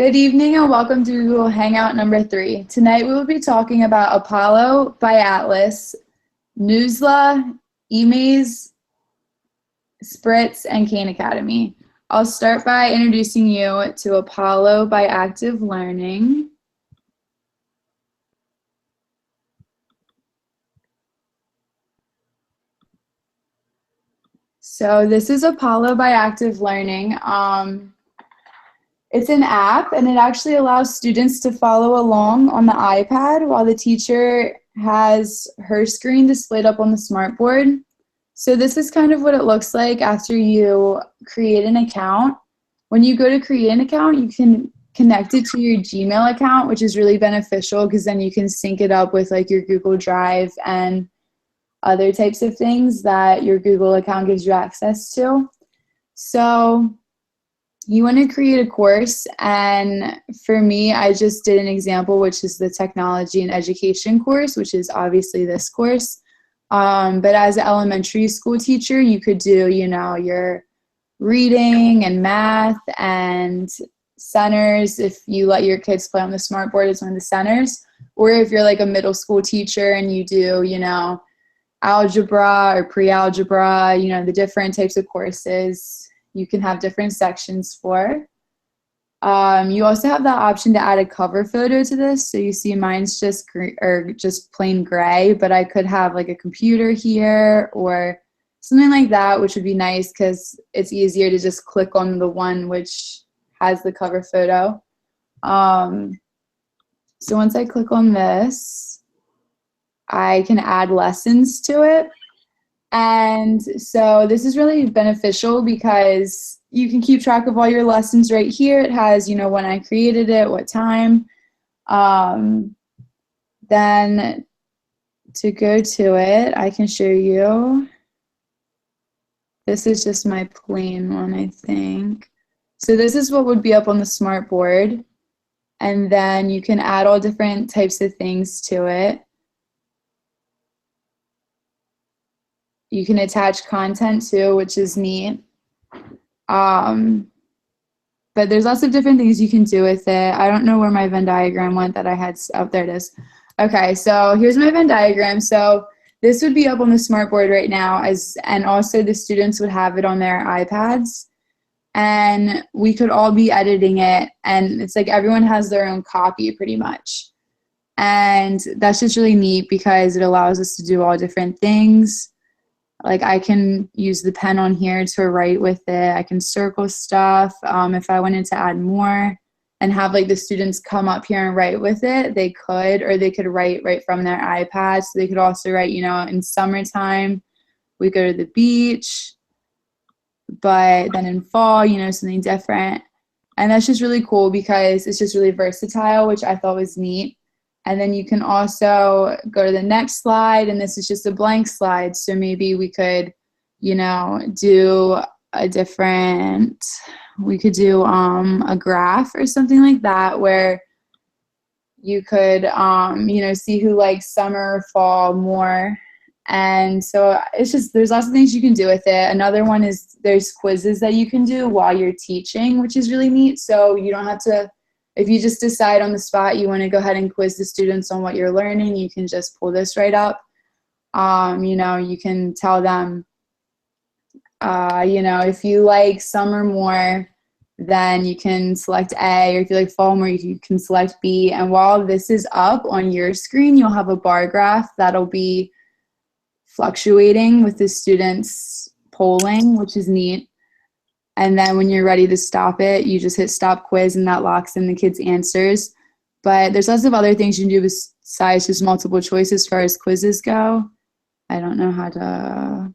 Good evening and welcome to Google Hangout number 3. Tonight we will be talking about Apollo by Atlas, Newsla, eMaze, Spritz, and Kane Academy. I'll start by introducing you to Apollo by Active Learning. So this is Apollo by Active Learning. It's an app, and it actually allows students to follow along on the iPad while the teacher has her screen displayed up on the smartboard. So this is kind of what it looks like after you create an account. When you go to create an account, you can connect it to your Gmail account, which is really beneficial because then you can sync it up with like your Google Drive and other types of things that your Google account gives you access to. So you want to create a course, and for me, I just did an example, which is the technology and education course, which is obviously this course. But as an elementary school teacher, you could do, your reading and math and centers. If you let your kids play on the smartboard, it's one of the centers. Or if you're like a middle school teacher and you do, algebra or pre-algebra, the different types of courses you can have different sections for. You also have the option to add a cover photo to this. So you see mine's just just plain gray, but I could have like a computer here or something like that, which would be nice because it's easier to just click on the one which has the cover photo. So once I click on this, I can add lessons to it. And so this is really beneficial because you can keep track of all your lessons right here. It has, when I created it, what time. Then to go to it, I can show you. This is just my plain one, I think. So this is what would be up on the smartboard. And then you can add all different types of things to it. You can attach content too, which is neat. But there's lots of different things you can do with it. I don't know where my Venn diagram went that I had. Oh, there it is. Okay, so here's my Venn diagram. So this would be up on the smartboard right now, and also the students would have it on their iPads. And we could all be editing it, and it's like everyone has their own copy pretty much. And that's just really neat because it allows us to do all different things. Like I can use the pen on here to write with it. I can circle stuff. If I wanted to add more and have like the students come up here and write with it, they could, or they could write right from their iPad. So they could also write, in summertime, we go to the beach, but then in fall, something different. And that's just really cool because it's just really versatile, which I thought was neat. And then you can also go to the next slide, and this is just a blank slide. So maybe we could, do a different, we could do a graph or something like that where you could, see who likes summer or fall more. And so it's just, there's lots of things you can do with it. Another one is there's quizzes that you can do while you're teaching, which is really neat. So you don't have to, if you just decide on the spot you want to go ahead and quiz the students on what you're learning, you can just pull this right up. You can tell them, if you like summer more, then you can select A, or if you like fall more, you can select B. And while this is up on your screen, you'll have a bar graph that'll be fluctuating with the students polling, which is neat. And then when you're ready to stop it, you just hit stop quiz, and that locks in the kids' answers. But there's lots of other things you can do besides just multiple choice as far as quizzes go. I don't know how to.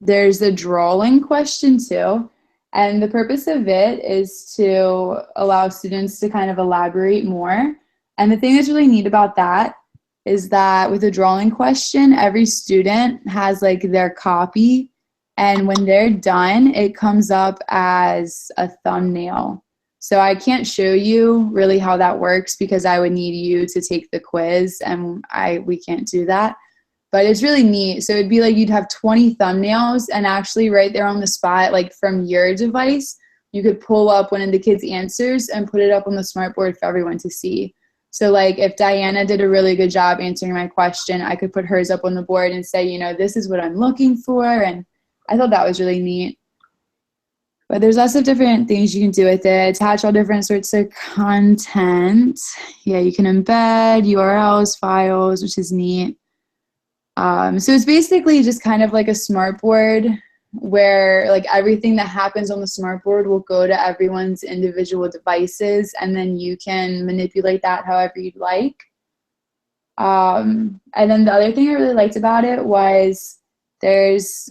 There's a drawing question too. And the purpose of it is to allow students to kind of elaborate more. And the thing that's really neat about that is that with a drawing question, every student has like their copy, and when they're done, it comes up as a thumbnail. So I can't show you really how that works because I would need you to take the quiz, and we can't do that. But it's really neat. So it'd be like you'd have 20 thumbnails, and actually right there on the spot, like from your device, you could pull up one of the kids' answers and put it up on the smartboard for everyone to see. So like if Diana did a really good job answering my question, I could put hers up on the board and say, you know, this is what I'm looking for. And I thought that was really neat. But there's lots of different things you can do with it. Attach all different sorts of content. Yeah, you can embed URLs, files, which is neat. So it's basically just kind of like a smartboard where like everything that happens on the smartboard will go to everyone's individual devices, and then you can manipulate that however you'd like. And then the other thing I really liked about it was there's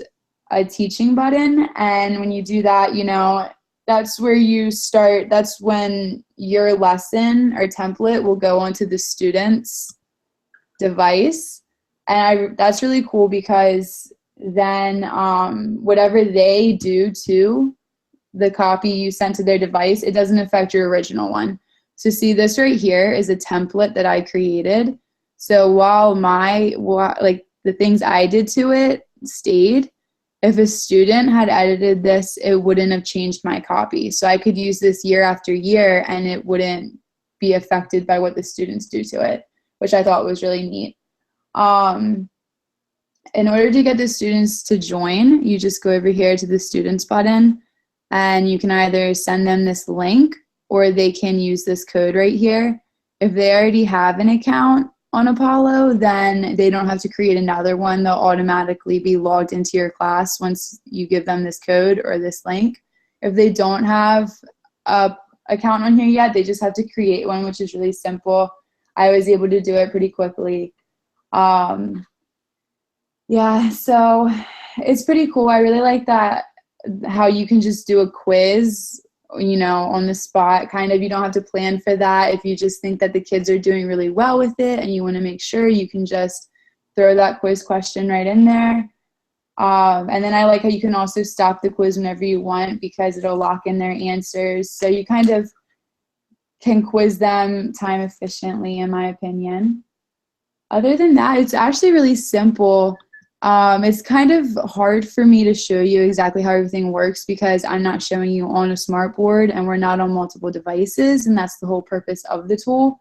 a teaching button, and when you do that, you know, that's where you start. That's when your lesson or template will go onto the student's device. And that's really cool because then whatever they do to the copy you sent to their device, it doesn't affect your original one. So see, this right here is a template that I created. So while like the things I did to it stayed, if a student had edited this, it wouldn't have changed my copy. So I could use this year after year and it wouldn't be affected by what the students do to it, which I thought was really neat. In order to get the students to join, you just go over here to the students button, and you can either send them this link or they can use this code right here. If they already have an account on Apollo, then they don't have to create another one. They'll automatically be logged into your class once you give them this code or this link. If they don't have an account on here yet, they just have to create one, which is really simple. I was able to do it pretty quickly. Yeah, so it's pretty cool. I really like that, how you can just do a quiz, you know, on the spot, kind of. You don't have to plan for that. If you just think that the kids are doing really well with it and you want to make sure, you can just throw that quiz question right in there. And then I like how you can also stop the quiz whenever you want because it'll lock in their answers. So you kind of can quiz them time efficiently, in my opinion. Other than that, it's actually really simple. It's kind of hard for me to show you exactly how everything works because I'm not showing you on a smartboard and we're not on multiple devices, and that's the whole purpose of the tool.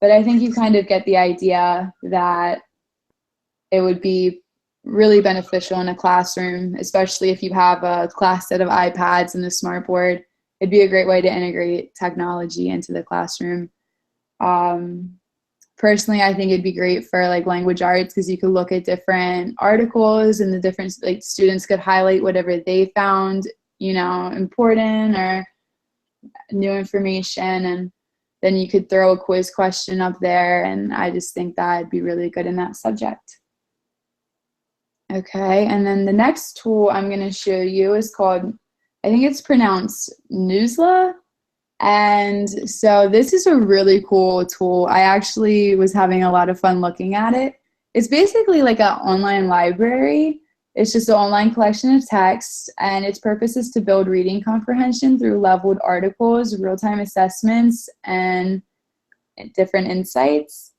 But I think you kind of get the idea that it would be really beneficial in a classroom, especially if you have a class set of iPads and the smartboard. It'd be a great way to integrate technology into the classroom. Personally, I think it'd be great for like language arts because you could look at different articles and the different, like, students could highlight whatever they found, you know, important or new information, and then you could throw a quiz question up there, and I just think that'd be really good in that subject. Okay, and then the next tool I'm going to show you is called, I think it's pronounced Newsla. And so this is a really cool tool. I actually was having a lot of fun looking at it. It's basically like an online library. It's just an online collection of text, and its purpose is to build reading comprehension through leveled articles, real-time assessments, and different insights.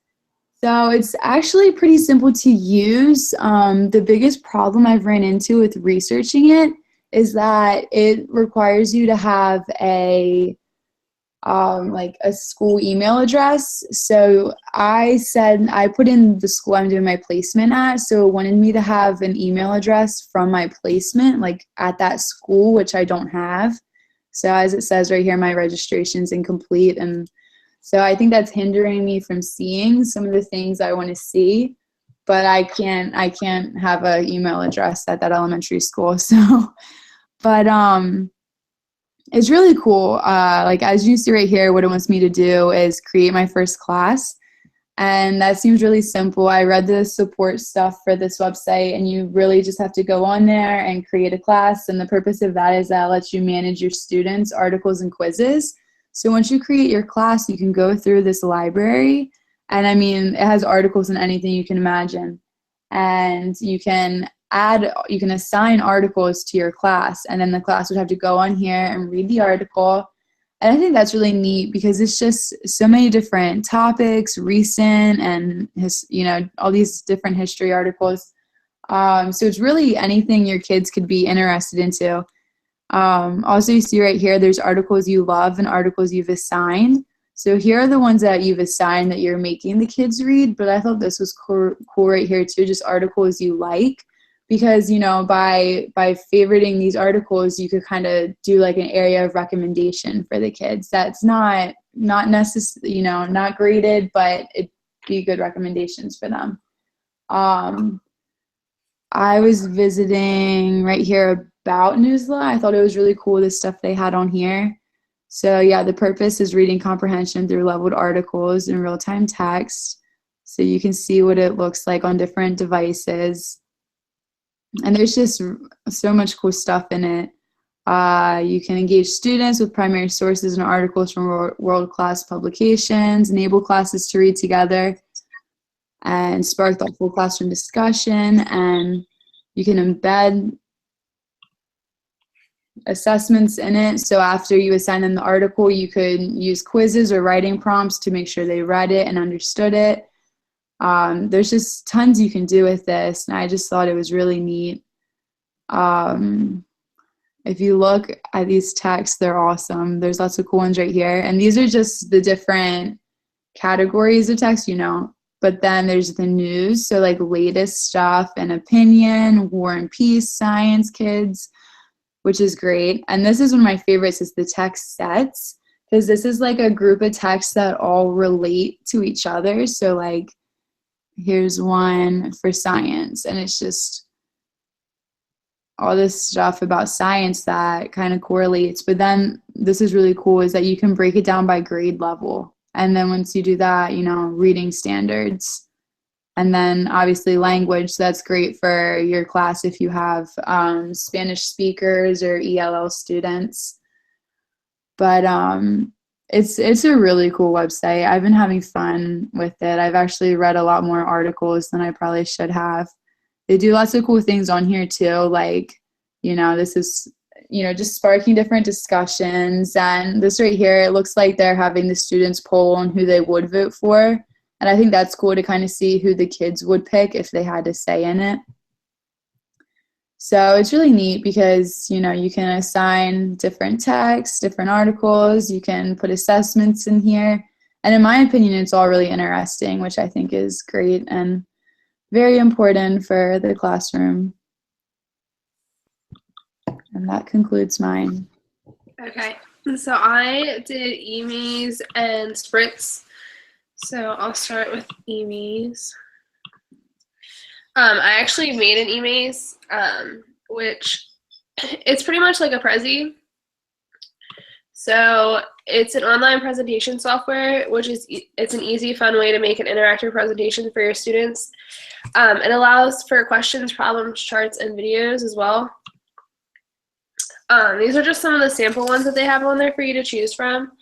So it's actually pretty simple to use. The biggest problem I've ran into with researching it is that it requires you to have like a school email address. So I put in the school I'm doing my placement at, so it wanted me to have an email address from my placement, like at that school, which I don't have. So as it says right here, my registration's incomplete, and so I think that's hindering me from seeing some of the things I want to see. But I can't have an email address at that elementary school. So, but it's really cool. Like as you see right here, what it wants me to do is create my first class. And that seems really simple. I read the support stuff for this website, and you really just have to go on there and create a class. And the purpose of that is that it lets you manage your students, articles, and quizzes. So once you create your class, you can go through this library. And I mean, it has articles and anything you can imagine. And you can assign articles to your class, and then the class would have to go on here and read the article. And I think that's really neat because it's just so many different topics, recent and all these different history articles. So it's really anything your kids could be interested into. Also, you see right here, there's articles you love and articles you've assigned. So here are the ones that you've assigned that you're making the kids read, but I thought this was cool right here too, just articles you like. Because, by favoriting these articles, you could kind of do like an area of recommendation for the kids. That's not necessarily, not graded, but it'd be good recommendations for them. I was visiting right here about Newsla. I thought it was really cool, the stuff they had on here. So yeah, the purpose is reading comprehension through leveled articles in real-time text. So you can see what it looks like on different devices. And there's just so much cool stuff in it. You can engage students with primary sources and articles from world-class publications, enable classes to read together, and spark thoughtful classroom discussion. And you can embed assessments in it. So after you assign them the article, you could use quizzes or writing prompts to make sure they read it and understood it. There's just tons you can do with this, and I just thought it was really neat. If you look at these texts, they're awesome. There's lots of cool ones right here, and these are just the different categories of text, but then there's the news, so like latest stuff and opinion, war and peace, science, kids, which is great. And this is one of my favorites, is the text sets, because this is like a group of texts that all relate to each other. So like, here's one for science, and it's just all this stuff about science that kind of correlates. But then this is really cool, is that you can break it down by grade level. And then once you do that, reading standards. And then obviously language, so that's great for your class if you have Spanish speakers or ELL students. But it's a really cool website. I've been having fun with it. I've actually read a lot more articles than I probably should have. They do lots of cool things on here too, like, this is, just sparking different discussions. And this right here, it looks like they're having the students poll on who they would vote for. And I think that's cool to kind of see who the kids would pick if they had a say in it. So it's really neat because, you can assign different texts, different articles, you can put assessments in here. And in my opinion, it's all really interesting, which I think is great and very important for the classroom. And that concludes mine. Okay, so I did EMEs and sprints. So I'll start with EMEs. I actually made an EMEs, which it's pretty much like a Prezi. So it's an online presentation software, it's an easy, fun way to make an interactive presentation for your students. It allows for questions, problems, charts, and videos as well. These are just some of the sample ones that they have on there for you to choose from.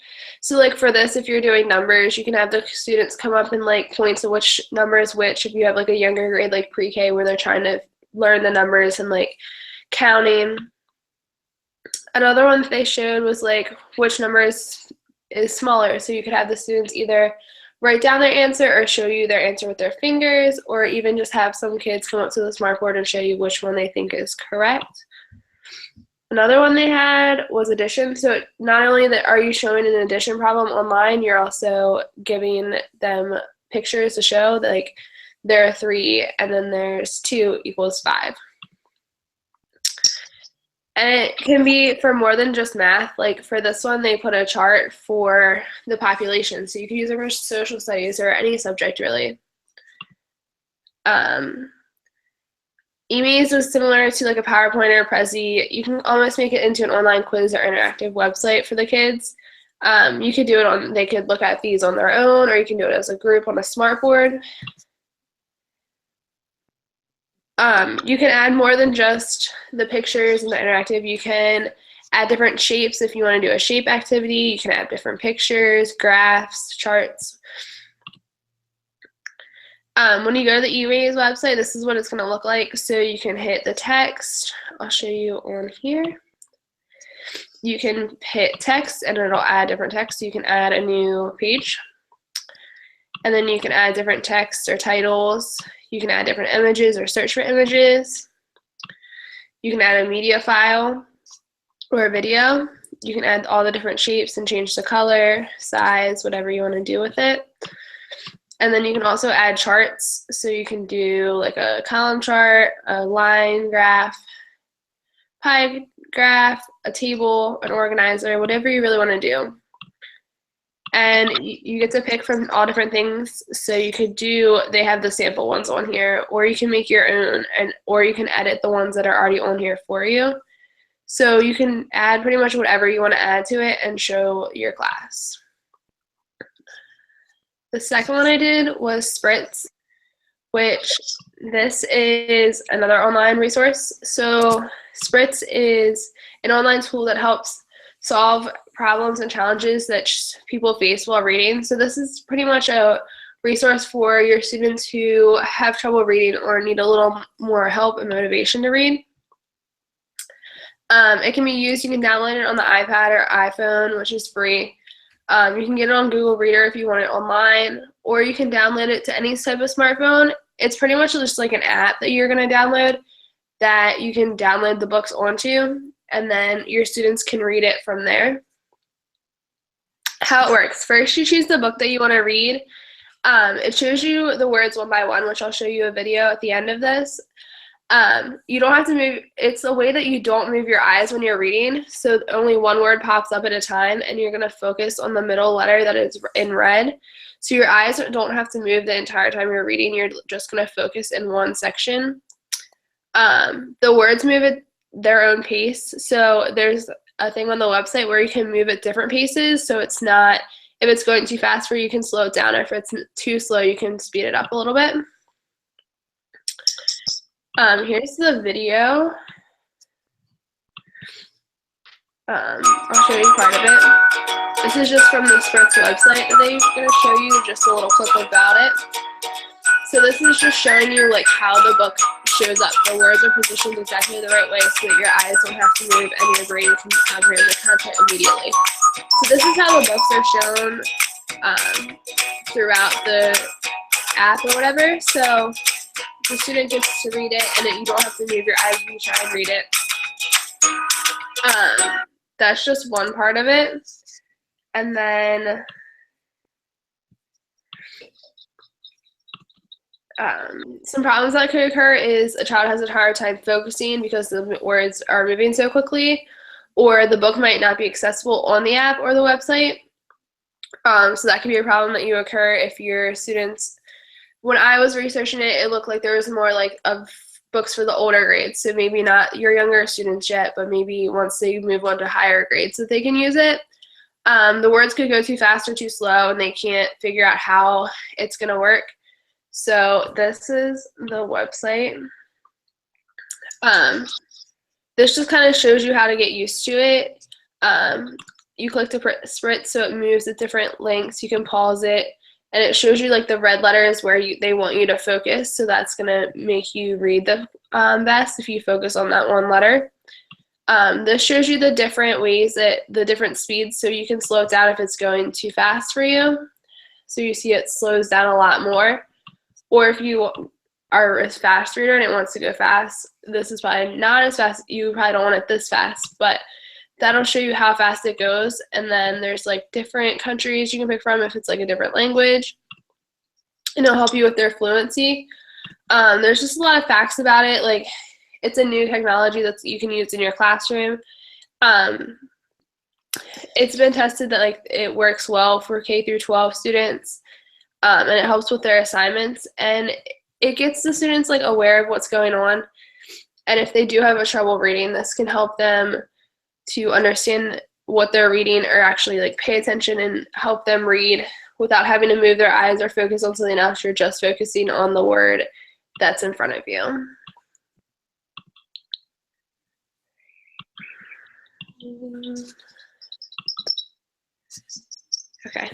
So like for this, if you're doing numbers, you can have the students come up and like point to which number is which. If you have like a younger grade, like pre-K, where they're trying to learn the numbers and like counting. Another one that they showed was like which number is smaller. So you could have the students either write down their answer or show you their answer with their fingers, or even just have some kids come up to the smartboard and show you which one they think is correct. Another one they had was addition. So not only that are you showing an addition problem online, you're also giving them pictures to show that like there are 3 and then there's 2 equals 5. And it can be for more than just math. Like for this one, they put a chart for the population. So you can use it for social studies or any subject really. EMEs was similar to like a PowerPoint or a Prezi. You can almost make it into an online quiz or interactive website for the kids. You could do it they could look at these on their own, or you can do it as a group on a smartboard. You can add more than just the pictures and the interactive. You can add different shapes if you want to do a shape activity. You can add different pictures, graphs, charts. When you go to the E-Raise website, this is what it's going to look like. So you can hit the text. I'll show you on here. you can hit text and it'll add different text. You can add a new page. And then you can add different text or titles. You can add different images or search for images. You can add a media file or a video. You can add all the different shapes and change the color, size, whatever you want to do with it. And then you can also add charts. So you can do like a column chart, a line graph, pie graph, a table, an organizer, whatever you really want to do. And you get to pick from all different things. So you could do, they have the sample ones on here, or you can make your own, or you can edit the ones that are already on here for you. So you can add pretty much whatever you want to add to it and show your class. The second one I did was Spritz, which this is another online resource. So Spritz is an online tool that helps solve problems and challenges that people face while reading. So this is pretty much a resource for your students who have trouble reading or need a little more help and motivation to read. It can be used, you can download it on the iPad or iPhone, which is free. You can get it on Google Reader if you want it online, or you can download it to any type of smartphone. It's pretty much just like an app that you're going to download that you can download the books onto, and then your students can read it from there. How it works. First, you choose the book that you want to read. It shows you the words one by one, which I'll show you a video at the end of this. You don't have to move. It's a way that you don't move your eyes when you're reading. So only one word pops up at a time, and you're going to focus on the middle letter that is in red. So your eyes don't have to move the entire time you're reading. You're just going to focus in one section. The words move at their own pace. So there's a thing on the website where you can move at different paces. So it's not, if it's going too fast for you, you can slow it down. If it's too slow, you can speed it up a little bit. Here's the video. I'll show you part of it. This is just from the Spritz website that they're going to show you just a little clip about it. So this is just showing you like how the book shows up. The words are positioned exactly the right way so that your eyes don't have to move and your brain can comprehend the content immediately. So this is how the books are shown throughout the app or whatever. So the student gets to read it, and then you don't have to move your eyes when you try and read it. That's just one part of it. And then some problems that could occur is a child has a hard time focusing because the words are moving so quickly, or the book might not be accessible on the app or the website. So that could be a problem that you occur if your students, when I was researching it, it looked like there was more like of books for the older grades. So maybe not your younger students yet, but maybe once they move on to higher grades that they can use it. The words could go too fast or too slow, and they can't figure out how it's going to work. So this is the website. This just kind of shows you how to get used to it. You click to Spritz so it moves at different lengths. You can pause it, and it shows you like the red letters where they want you to focus. So that's going to make you read the best if you focus on that one letter. This shows you the different ways that the different speeds, so you can slow it down if it's going too fast for you. So you see it slows down a lot more. Or if you are a fast reader and it wants to go fast, this is probably not as fast. You probably don't want it this fast, but that'll show you how fast it goes. And then there's like different countries you can pick from if it's like a different language, and it'll help you with their fluency. There's just a lot of facts about it. Like, it's a new technology that you can use in your classroom. It's been tested that like it works well for K through 12 students, and it helps with their assignments, and it gets the students like aware of what's going on. And if they do have a trouble reading, this can help them to understand what they're reading, or actually like pay attention and help them read without having to move their eyes or focus on something else. You're just focusing on the word that's in front of you. Okay.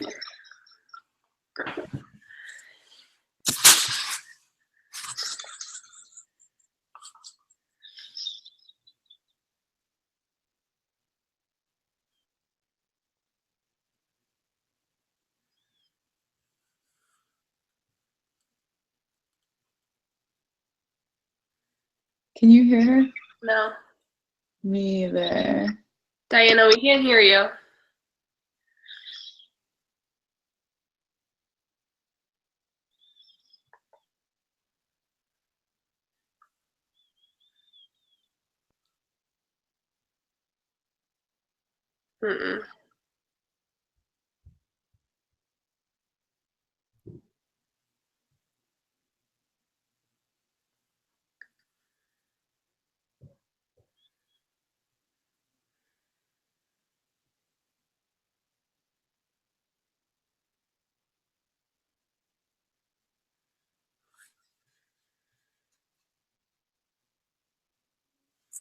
Can you hear her? No. Me either. Diana, we can't hear you. Mm-mm.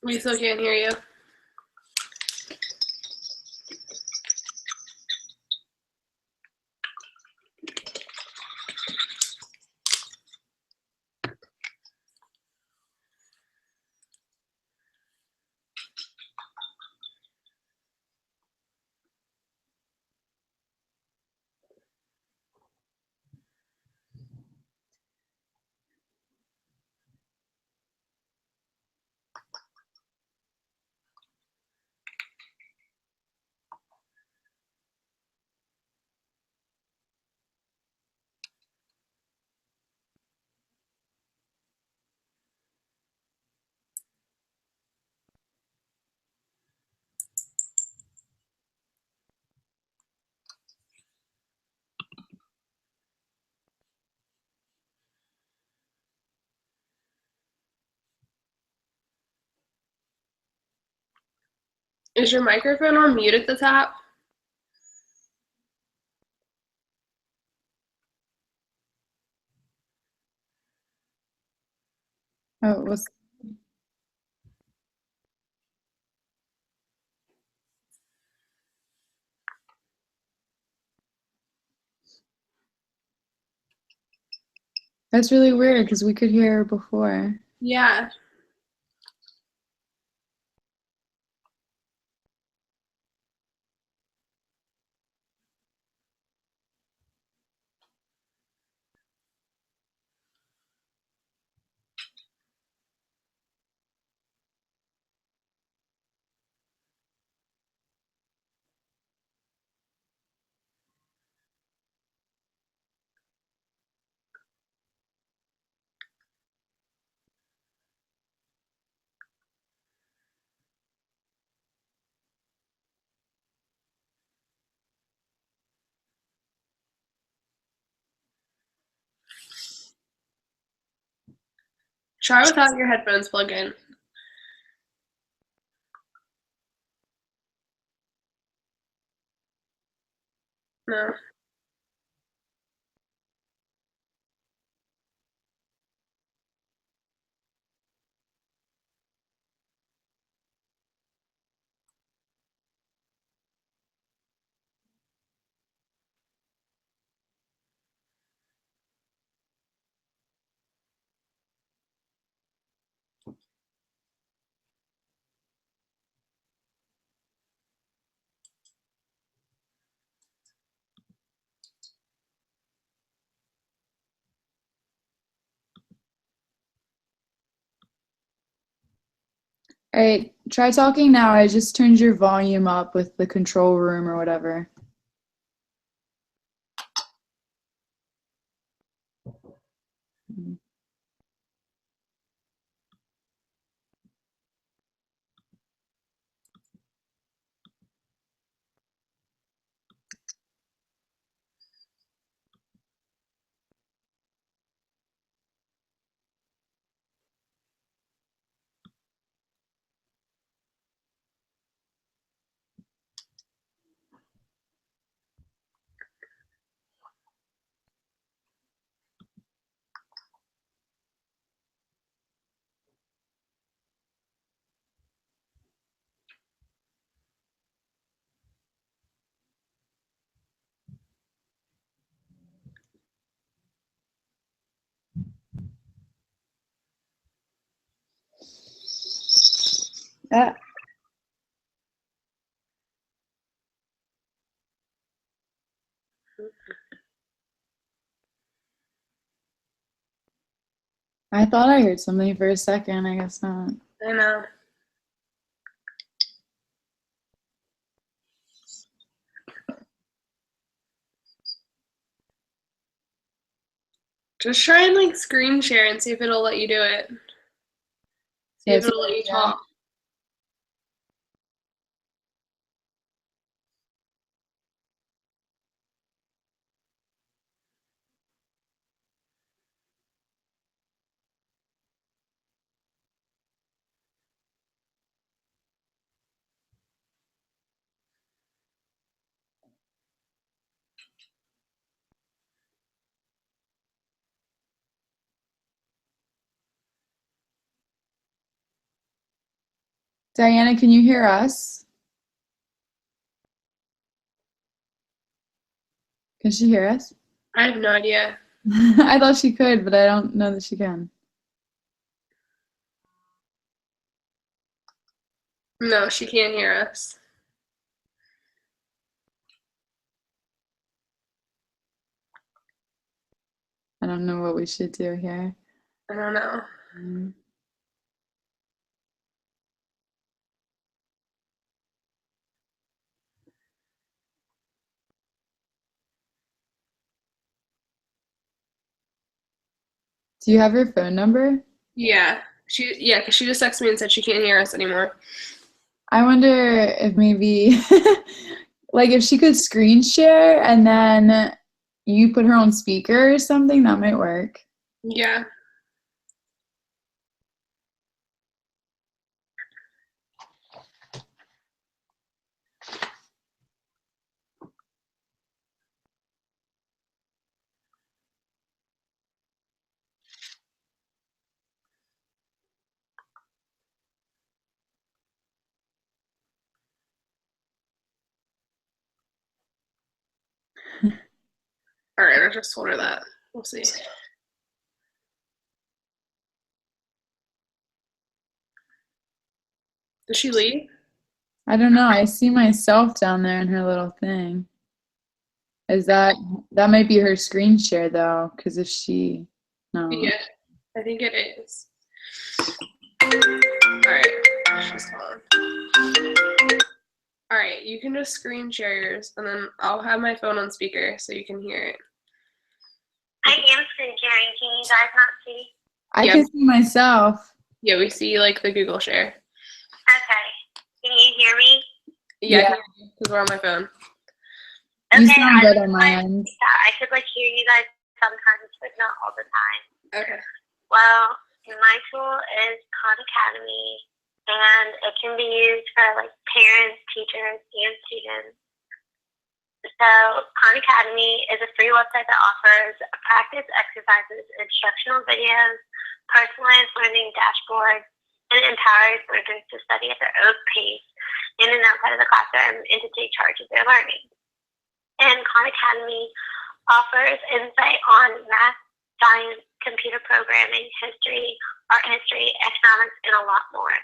We still can't hear you. Is your microphone on mute at the top? Oh, it was. That's really weird because we could hear her before. Yeah. Try without your headphones plugged in. No. All right, try talking now. I just turned your volume up with the control room or whatever. Ah. I thought I heard something for a second. I guess not. I know. Just try and like screen share and see if it'll let you do it. See if it'll let you talk. Diana, can you hear us? Can she hear us? I have no idea. I thought she could, but I don't know that she can. No, she can't hear us. I don't know what we should do here. I don't know. Do you have her phone number? Yeah. Because she just texted me and said she can't hear us anymore. I wonder if maybe, like, if she could screen share and then you put her on speaker or something, that might work. Yeah. All right, I just told her that. We'll see. Did she leave? I don't know. I see myself down there in her little thing. Is that might be her screen share though? Because if she, no. Yeah, I think it is. All right, she's gone. All right, you can just screen share yours, and then I'll have my phone on speaker so you can hear it. I am screen sharing. Can you guys not see? I can see myself. Yeah, we see like the Google share. Okay. Can you hear me? Yeah, because we're on my phone. You Okay, sound good on my end. Yeah, I could like hear you guys sometimes, but not all the time. Okay. Well, my tool is Khan Academy, and it can be used for like parents, teachers, and students. So Khan Academy is a free website that offers practice exercises, instructional videos, personalized learning dashboards, and empowers learners to study at their own pace in and outside of the classroom and to take charge of their learning. And Khan Academy offers insight on math, science, computer programming, history, art history, economics, and a lot more.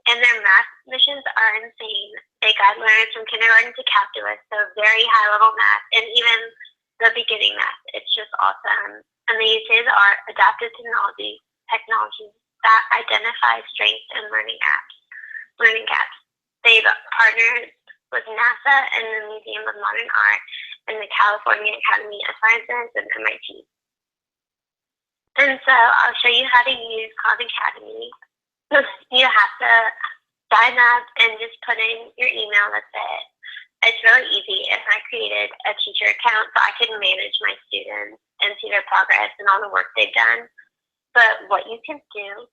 And their math missions are insane. They guide learners from kindergarten to calculus, so very high-level math, and even the beginning math. It's just awesome. And they use state-of-the-art adaptive technologies that identify strengths and learning gaps. They've partnered with NASA and the Museum of Modern Art and the California Academy of Sciences and MIT. And so I'll show you how to use Khan Academy. You have to sign up and just put in your email. That's it. It's really easy. And I created a teacher account so I can manage my students and see their progress and all the work they've done. But what you can do,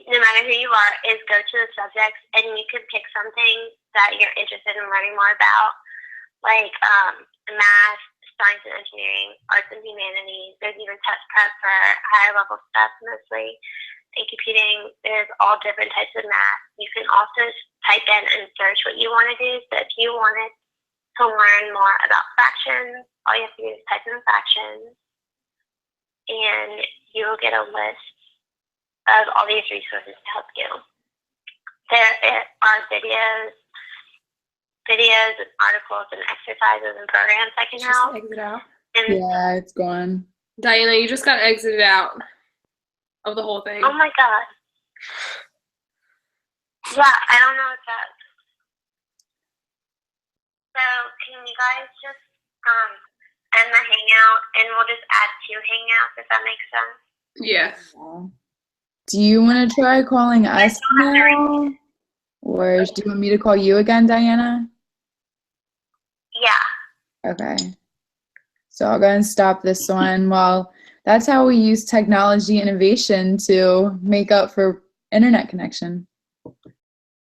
no matter who you are, is go to the subjects and you can pick something that you're interested in learning more about, like math, science and engineering, arts and humanities. There's even test prep for higher level stuff mostly. In computing, there's all different types of math. You can also type in and search what you want to do. So if you wanted to learn more about fractions, all you have to do is type in fractions, and you will get a list of all these resources to help you. There are videos and articles and exercises and programs that can help. Just exit out. And Yeah, it's gone. Diana, you just got exited out of the whole thing. Oh my god. Yeah, I don't know what's up. So can you guys just end the hangout and we'll just add 2 hangouts if that makes sense? Yeah. Do you want to try calling us now? Or do you want me to call you again, Diana? Yeah. Okay. So I'll go and stop this one. Well, that's how we use technology innovation to make up for internet connection.